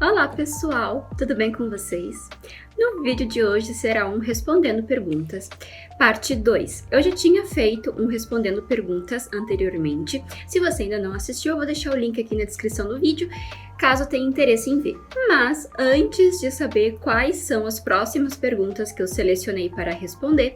Olá pessoal, tudo bem com vocês? No vídeo de hoje será um Respondendo Perguntas, parte 2. Eu já tinha feito um Respondendo Perguntas anteriormente. Se você ainda não assistiu, eu vou deixar o link aqui na descrição do vídeo, caso tenha interesse em ver. Mas antes de saber quais são as próximas perguntas que eu selecionei para responder,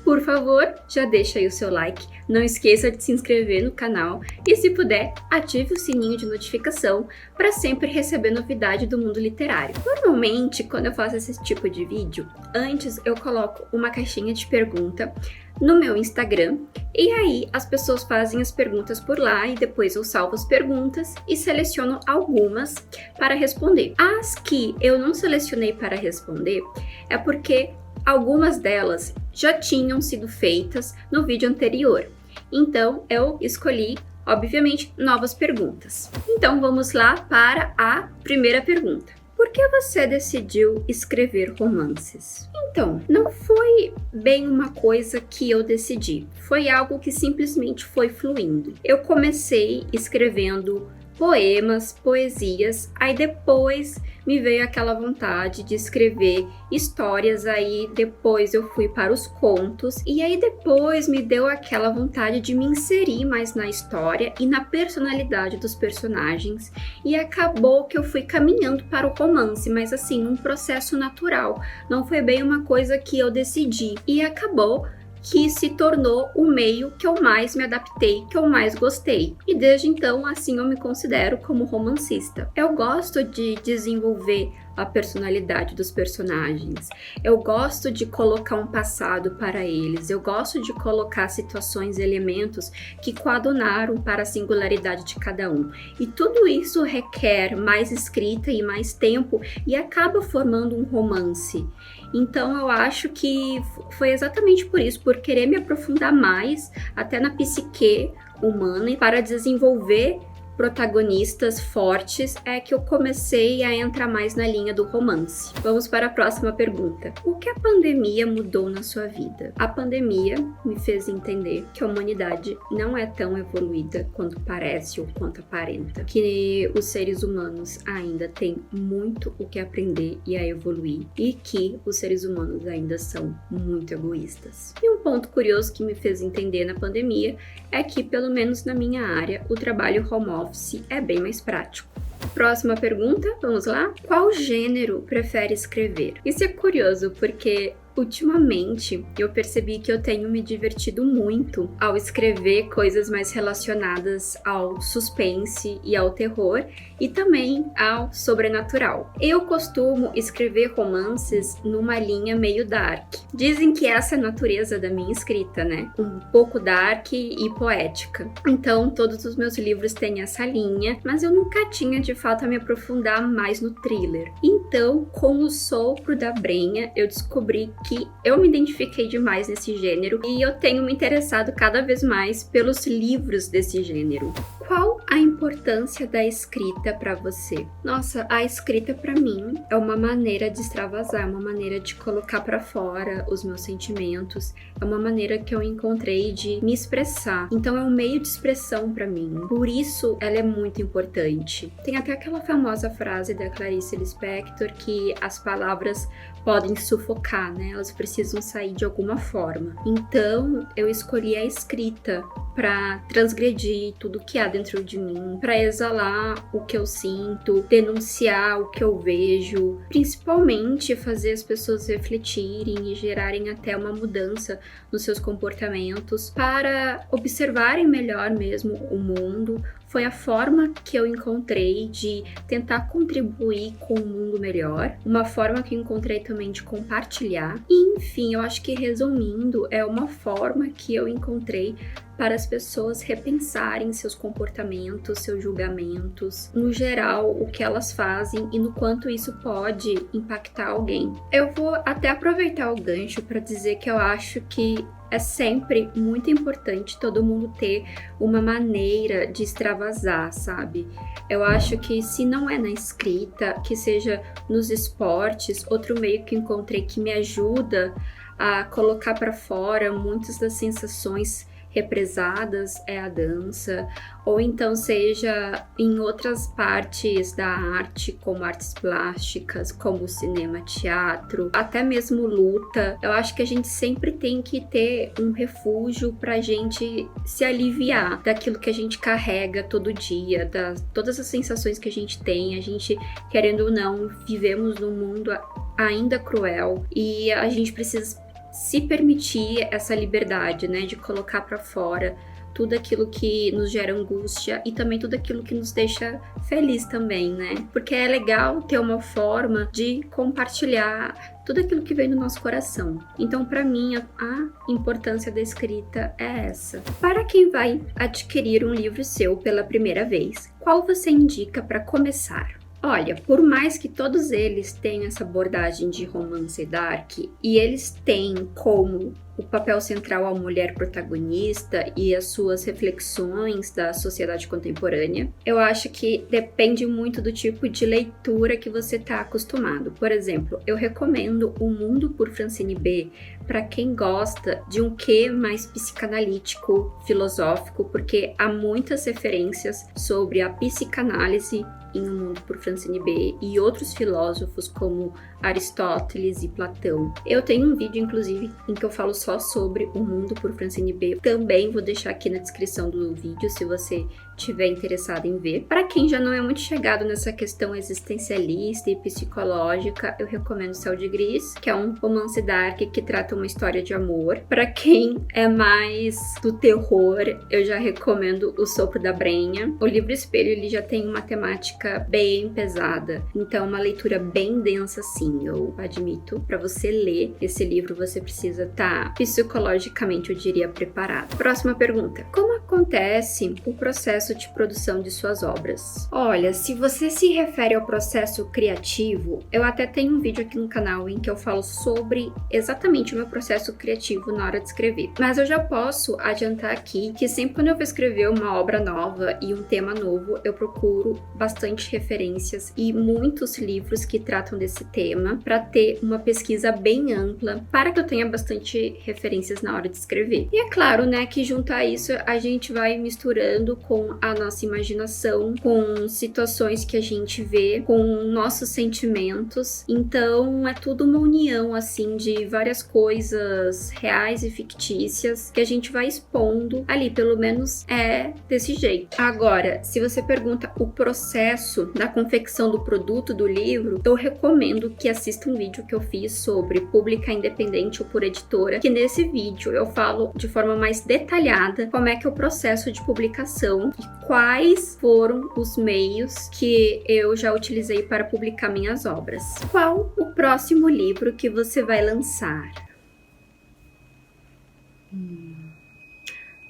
por favor, já deixa aí o seu like, não esqueça de se inscrever no canal e, se puder, ative o sininho de notificação para sempre receber novidade do mundo literário. Normalmente, quando eu faço esse tipo de vídeo, antes eu coloco uma caixinha de pergunta no meu Instagram e aí as pessoas fazem as perguntas por lá e depois eu salvo as perguntas e seleciono algumas para responder. As que eu não selecionei para responder é porque algumas delas já tinham sido feitas no vídeo anterior, então eu escolhi, obviamente, novas perguntas. Então vamos lá para a primeira pergunta. Por que você decidiu escrever romances? Então, não foi bem uma coisa que eu decidi, foi algo que simplesmente foi fluindo. Eu comecei escrevendo poemas, poesias, aí depois me veio aquela vontade de escrever histórias, aí depois eu fui para os contos, e aí depois me deu aquela vontade de me inserir mais na história e na personalidade dos personagens, e acabou que eu fui caminhando para o romance, mas assim, num processo natural, não foi bem uma coisa que eu decidi, e acabou que se tornou o meio que eu mais me adaptei, que eu mais gostei. E desde então, assim, eu me considero como romancista. Eu gosto de desenvolver a personalidade dos personagens. Eu gosto de colocar um passado para eles. Eu gosto de colocar situações e elementos que coadunaram para a singularidade de cada um. E tudo isso requer mais escrita e mais tempo e acaba formando um romance. Então eu acho que foi exatamente por isso, por querer me aprofundar mais até na psique humana e para desenvolver protagonistas fortes, é que eu comecei a entrar mais na linha do romance. Vamos para a próxima pergunta. O que a pandemia mudou na sua vida? A pandemia me fez entender que a humanidade não é tão evoluída quanto parece ou quanto aparenta, que os seres humanos ainda têm muito o que aprender e a evoluir, e que os seres humanos ainda são muito egoístas. E um ponto curioso que me fez entender na pandemia é que, pelo menos na minha área, o trabalho home office é bem mais prático. Próxima pergunta, vamos lá? Qual gênero prefere escrever? Isso é curioso porque ultimamente eu percebi que eu tenho me divertido muito ao escrever coisas mais relacionadas ao suspense e ao terror e também ao sobrenatural. Eu costumo escrever romances numa linha meio dark. Dizem que essa é a natureza da minha escrita, né? Um pouco dark e poética. Então todos os meus livros têm essa linha, mas eu nunca tinha de fato a me aprofundar mais no thriller. Então, com o Sopro da Brenha, eu descobri que eu me identifiquei demais nesse gênero e eu tenho me interessado cada vez mais pelos livros desse gênero. Qual a importância da escrita para você? Nossa, a escrita para mim é uma maneira de extravasar, é uma maneira de colocar para fora os meus sentimentos, é uma maneira que eu encontrei de me expressar. Então é um meio de expressão para mim. Por isso ela é muito importante. Tem até aquela famosa frase da Clarice Lispector que as palavras podem sufocar, né? Elas precisam sair de alguma forma. Então eu escolhi a escrita para transgredir tudo que há dentro de mim, para exalar o que eu sinto, denunciar o que eu vejo, principalmente fazer as pessoas refletirem e gerarem até uma mudança nos seus comportamentos para observarem melhor mesmo o mundo. Foi a forma que eu encontrei de tentar contribuir com um mundo melhor, uma forma que eu encontrei também de compartilhar. E, enfim, eu acho que resumindo, é uma forma que eu encontrei para as pessoas repensarem seus comportamentos, seus julgamentos, no geral, o que elas fazem e no quanto isso pode impactar alguém. Eu vou até aproveitar o gancho para dizer que eu acho que é sempre muito importante todo mundo ter uma maneira de extravasar, sabe? Eu acho que se não é na escrita, que seja nos esportes, outro meio que encontrei que me ajuda a colocar para fora muitas das sensações represadas é a dança, ou então seja em outras partes da arte, como artes plásticas, como cinema, teatro, até mesmo luta. Eu acho que a gente sempre tem que ter um refúgio pra gente se aliviar daquilo que a gente carrega todo dia, todas as sensações que a gente tem. A gente, querendo ou não, vivemos num mundo ainda cruel e a gente precisa se permitir essa liberdade, né, de colocar pra fora tudo aquilo que nos gera angústia e também tudo aquilo que nos deixa feliz também, né? Porque é legal ter uma forma de compartilhar tudo aquilo que vem do nosso coração. Então, para mim, a importância da escrita é essa. Para quem vai adquirir um livro seu pela primeira vez, qual você indica para começar? Olha, por mais que todos eles tenham essa abordagem de romance dark, e eles têm como o papel central a mulher protagonista e as suas reflexões da sociedade contemporânea, eu acho que depende muito do tipo de leitura que você está acostumado. Por exemplo, eu recomendo O Mundo por Francine B para quem gosta de um quê mais psicanalítico, filosófico, porque há muitas referências sobre a psicanálise em O Mundo por Francine B e outros filósofos como Aristóteles e Platão. Eu tenho um vídeo, inclusive, em que eu falo só sobre O Mundo por Francine B. Também vou deixar aqui na descrição do vídeo, se você estiver interessado em ver. Para quem já não é muito chegado nessa questão existencialista e psicológica, eu recomendo Céu de Gris, que é um romance dark que trata uma história de amor. Para quem é mais do terror, eu já recomendo O Sopro da Brenha. O livro Espelho, ele já tem uma temática bem pesada, então uma leitura bem densa, sim, eu admito. Para você ler esse livro, você precisa estar psicologicamente, eu diria, preparado. Próxima pergunta: como acontece o processo de produção de suas obras? Olha, se você se refere ao processo criativo, eu até tenho um vídeo aqui no canal em que eu falo sobre exatamente o meu processo criativo na hora de escrever. Mas eu já posso adiantar aqui que sempre quando eu vou escrever uma obra nova e um tema novo, eu procuro bastante referências e muitos livros que tratam desse tema para ter uma pesquisa bem ampla, para que eu tenha bastante referências na hora de escrever. E é claro, né, que junto a isso a gente vai misturando com a nossa imaginação, com situações que a gente vê, com nossos sentimentos. Então é tudo uma união assim de várias coisas reais e fictícias que a gente vai expondo ali, pelo menos é desse jeito. Agora, se você pergunta o processo da confecção do produto do livro, eu recomendo que assista um vídeo que eu fiz sobre publicar independente ou por editora, que nesse vídeo eu falo de forma mais detalhada como é que é o processo de publicação e quais foram os meios que eu já utilizei para publicar minhas obras. Qual o próximo livro que você vai lançar?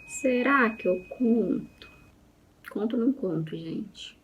Será que eu conto? Conto ou não conto, gente?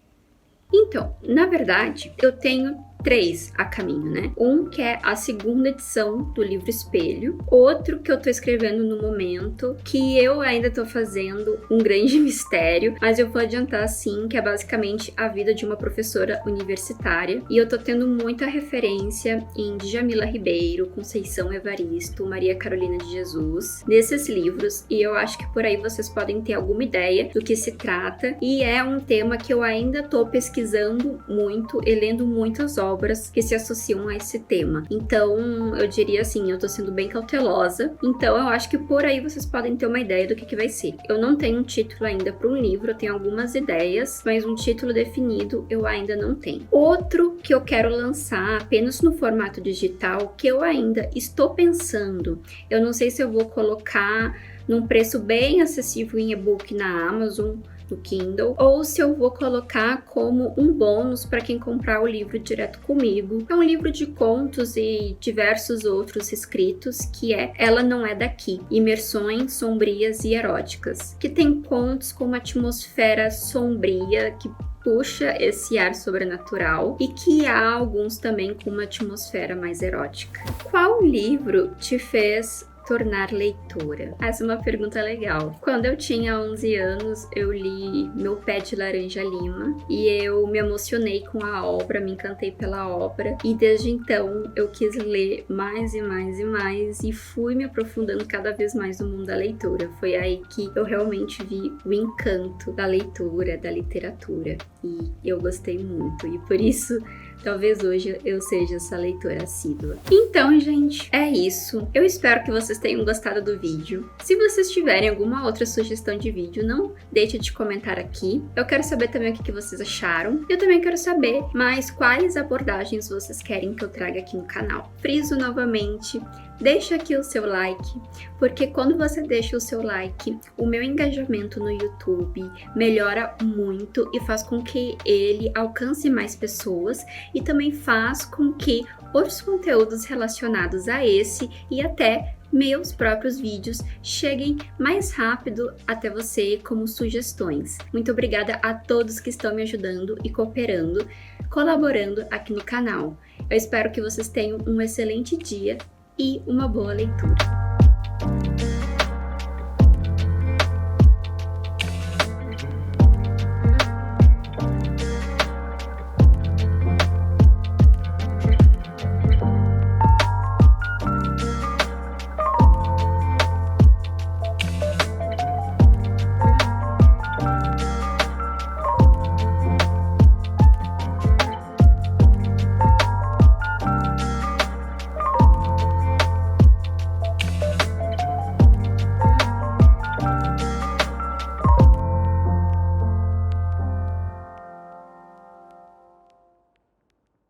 Então, na verdade, eu tenho 3 a caminho, né? Um que é a segunda edição do livro Espelho, outro que eu tô escrevendo no momento, que eu ainda tô fazendo um grande mistério, mas eu vou adiantar sim, que é basicamente a vida de uma professora universitária, e eu tô tendo muita referência em Djamila Ribeiro, Conceição Evaristo, Maria Carolina de Jesus, nesses livros, e eu acho que por aí vocês podem ter alguma ideia do que se trata, e é um tema que eu ainda tô pesquisando muito e lendo muitas obras que se associam a esse tema. Então, eu diria assim, eu tô sendo bem cautelosa. Então, eu acho que por aí vocês podem ter uma ideia do que vai ser. Eu não tenho um título ainda para um livro, eu tenho algumas ideias, mas um título definido eu ainda não tenho. Outro que eu quero lançar apenas no formato digital, que eu ainda estou pensando, eu não sei se eu vou colocar num preço bem acessível em e-book na Amazon, no Kindle, ou se eu vou colocar como um bônus para quem comprar o livro direto comigo. É um livro de contos e diversos outros escritos, que é Ela Não É Daqui, Imersões Sombrias e Eróticas, que tem contos com uma atmosfera sombria que puxa esse ar sobrenatural e que há alguns também com uma atmosfera mais erótica. Qual livro te fez tornar leitora? Essa é uma pergunta legal. Quando eu tinha 11 anos, eu li Meu Pé de Laranja Lima e eu me emocionei com a obra, me encantei pela obra e desde então eu quis ler mais e mais e mais e fui me aprofundando cada vez mais no mundo da leitura. Foi aí que eu realmente vi o encanto da leitura, da literatura e eu gostei muito e por isso talvez hoje eu seja essa leitora assídua. Então, gente, é isso. Eu espero que vocês tenham gostado do vídeo. Se vocês tiverem alguma outra sugestão de vídeo, não deixe de comentar aqui. Eu quero saber também o que vocês acharam. Eu também quero saber mais quais abordagens vocês querem que eu traga aqui no canal. Friso novamente, deixa aqui o seu like, porque quando você deixa o seu like, o meu engajamento no YouTube melhora muito e faz com que ele alcance mais pessoas e também faz com que outros conteúdos relacionados a esse e até meus próprios vídeos cheguem mais rápido até você como sugestões. Muito obrigada a todos que estão me ajudando e cooperando, colaborando aqui no canal. Eu espero que vocês tenham um excelente dia e uma boa leitura.